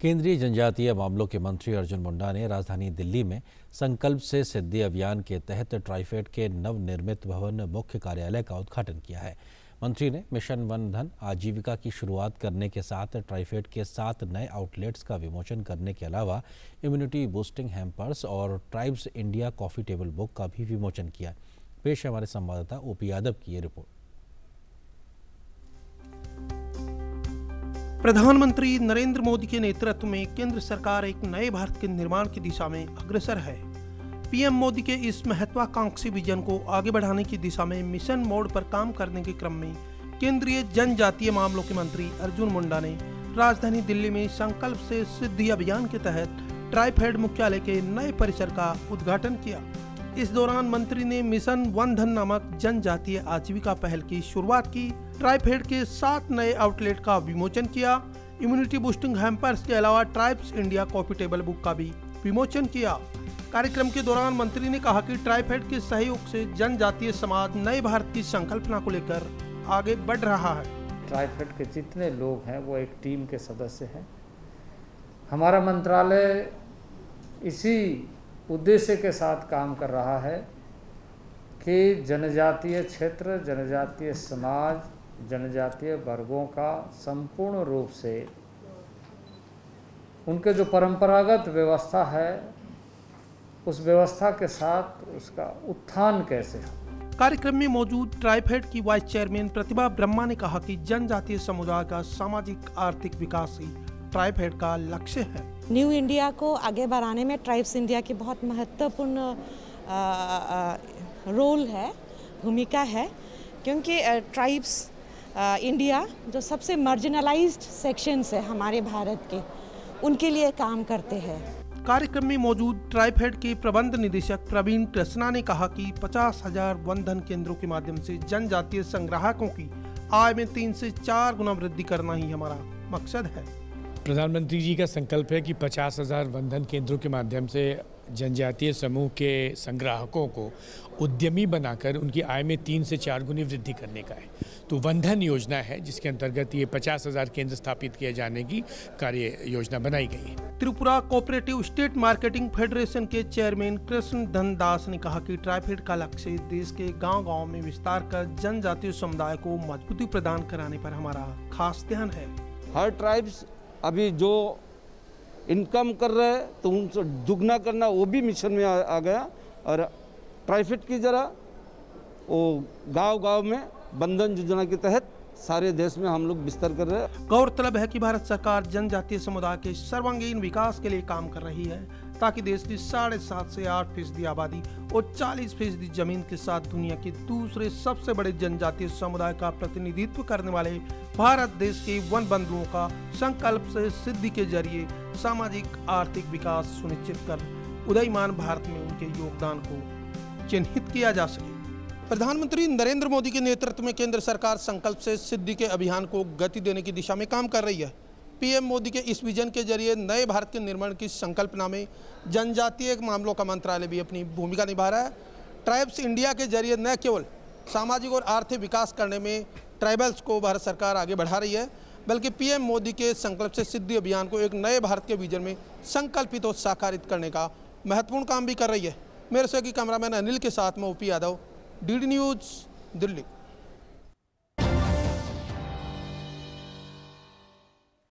केंद्रीय जनजातीय मामलों के मंत्री अर्जुन मुंडा ने राजधानी दिल्ली में संकल्प से सिद्धि अभियान के तहत ट्राइफेड के नवनिर्मित भवन मुख्य कार्यालय का उद्घाटन किया है। मंत्री ने मिशन वन धन आजीविका की शुरुआत करने के साथ ट्राइफेड के 7 नए आउटलेट्स का विमोचन करने के अलावा इम्यूनिटी बूस्टिंग हैम्पर्स और tribes India coffee table book का भी विमोचन किया। पेश है हमारे संवाददाता ओपी यादव की ये रिपोर्ट। प्रधानमंत्री नरेंद्र मोदी के नेतृत्व में केंद्र सरकार एक नए भारत के निर्माण की दिशा में अग्रसर है। पीएम मोदी के इस महत्वाकांक्षी विजन को आगे बढ़ाने की दिशा में मिशन मोड पर काम करने के क्रम में केंद्रीय जनजातीय मामलों के मंत्री अर्जुन मुंडा ने राजधानी दिल्ली में संकल्प से सिद्धि अभियान के तहत ट्राइफेड मुख्यालय के नए परिसर का उद्घाटन किया। इस दौरान मंत्री ने मिशन वन धन नामक जनजातीय आजीविका पहल की शुरुआत की। ट्राइफेड के 7 नए आउटलेट का विमोचन किया। इम्यूनिटी बूस्टिंग हैम्पर्स के अलावा tribes India coffee table book का भी विमोचन किया। कार्यक्रम के दौरान मंत्री ने कहा कि ट्राइफेड के सहयोग से जनजातीय समाज नए भारत की संकल्पना को लेकर आगे बढ़ रहा है। ट्राइफेड के जितने लोग हैं वो एक टीम के सदस्य हैं। हमारा मंत्रालय इसी उद्देश्य के साथ काम कर रहा है कि जनजातीय क्षेत्र, जनजातीय समाज, जनजातीय वर्गों का संपूर्ण रूप से उनके जो परंपरागत व्यवस्था है उस व्यवस्था के साथ उसका उत्थान कैसे हो। कार्यक्रम में मौजूद ट्राइफेड की वाइस चेयरमैन प्रतिभा ब्रह्मा ने कहा कि जनजातीय समुदाय का सामाजिक आर्थिक विकास ही ट्राइफेड का लक्ष्य है। न्यू इंडिया को आगे बढ़ाने में ट्राइब्स इंडिया की बहुत महत्वपूर्ण रोल है, भूमिका है, क्योंकि ट्राइब्स इंडिया जो सबसे मार्जिनलाइज्ड सेक्शंस है हमारे भारत के, उनके लिए काम करते हैं। कार्यक्रम में मौजूद ट्राइफेड के प्रबंध निदेशक प्रवीण कृष्णा ने कहा कि 50,000 वन धन केंद्रों के माध्यम से जनजातीय संग्राहकों की आय में 3 से 4 गुना वृद्धि करना ही हमारा मकसद है। प्रधानमंत्री जी का संकल्प है कि 50,000 वन धन केंद्रों के माध्यम से जनजातीय समूह के संग्राहकों को उद्यमी बनाकर उनकी आय में 3 से 4 गुनी वृद्धि करने का है। तो वन धन योजना है जिसके अंतर्गत ये 50,000 केंद्र स्थापित किए जाने की कार्य योजना बनाई गई है। Tripura cooperative state marketing federation के चेयरमैन कृष्ण धन दास ने कहा कि ट्राइफेड का लक्ष्य देश के गांव-गांव में विस्तार कर जनजातीय समुदाय को मजबूती प्रदान कराने पर हमारा खास ध्यान है। हर ट्राइब्स अभी जो इनकम कर रहे हैं तो उनसे दुगना करना वो भी मिशन में आ गया और ट्राइफेड की जरा वो गांव-गांव में बंधन योजना के तहत सारे देश में हम लोग विस्तार कर रहे हैं। गौरतलब है कि भारत सरकार जनजातीय समुदाय के सर्वांगीण विकास के लिए काम कर रही है ताकि देश की 7.5 से 8% आबादी और 40% जमीन के साथ दुनिया के दूसरे सबसे बड़े जनजातीय समुदाय का प्रतिनिधित्व करने वाले भारत देश के वन बंधुओं का संकल्प से सिद्धि के जरिए सामाजिक आर्थिक विकास सुनिश्चित कर उदयमान भारत में उनके योगदान को चिन्हित किया जा सके। प्रधानमंत्री नरेंद्र मोदी के नेतृत्व में केंद्र सरकार संकल्प से सिद्धि के अभियान को गति देने की दिशा में काम कर रही है। पीएम मोदी के इस विजन के जरिए नए भारत के निर्माण की संकल्पना में जनजातीय मामलों का मंत्रालय भी अपनी भूमिका निभा रहा है। ट्राइब्स इंडिया के जरिए न केवल सामाजिक और आर्थिक विकास करने में ट्राइबल्स को भारत सरकार आगे बढ़ा रही है, बल्कि पीएम मोदी के संकल्प से सिद्धि अभियान को एक नए भारत के विजन में संकल्पित और साकारित करने का महत्वपूर्ण काम भी कर रही है। मेरे सहयोगी कैमरामैन अनिल के साथ में OP Yadav, DD news, Delhi.